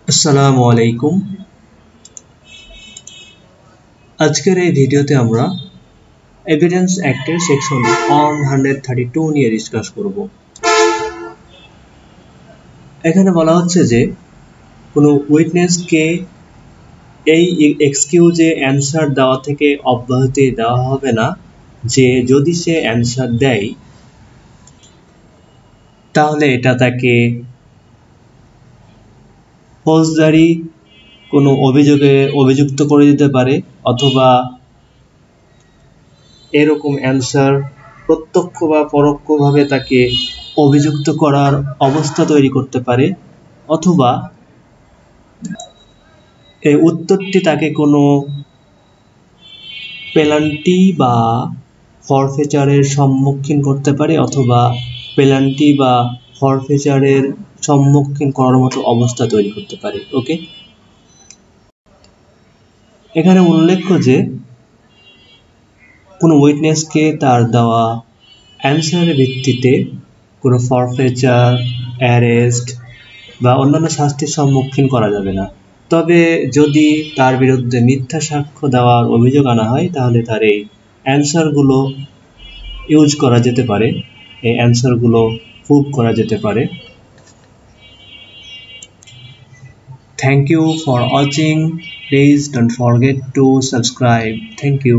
আসসালামু আলাইকুম। আজকের এই ভিডিওতে আমরা এভিডেন্স অ্যাক্টের সেকশন 132 নিয়ে ডিসকাস করব। এখানে বলা হচ্ছে যে কোনো উইটনেসকে এই এক্সকিউজে অ্যানসার দেওয়া থেকে অব্যাহতি দেওয়া হবে না যে যদি সে অ্যানসার দেয় তাহলে এটা তাকে ফৌজদারি কোনো অভিযোগে অভিযুক্ত করে দিতে পারে, অথবা এরকম অ্যানসার প্রত্যক্ষ বা পরোক্ষভাবে তাকে অভিযুক্ত করার অবস্থা তৈরি করতে পারে, অথবা এই উত্তরটি তাকে কোনো পেনাল্টি বা ফরফেচারের সম্মুখীন করতে পারে, অথবা পেনাল্টি বা ফরফেচারের সম্মুখীন করার মতো অবস্থা তৈরি করতে পারে। ওকে, এখানে উল্লেখ্য যে কোনো উইটনেসকে তার দেওয়া অ্যানসারের ভিত্তিতে কোনো ফরফেচার, অ্যারেস্ট বা অন্যান্য শাস্তির সম্মুখীন করা যাবে না। তবে যদি তার বিরুদ্ধে মিথ্যা সাক্ষ্য দেওয়ার অভিযোগ আনা হয় তাহলে তার এই অ্যানসারগুলো ইউজ করা যেতে পারে, এই অ্যানসারগুলো প্রুভ করা যেতে পারে। Thank you for watching. Please don't forget to subscribe. Thank you.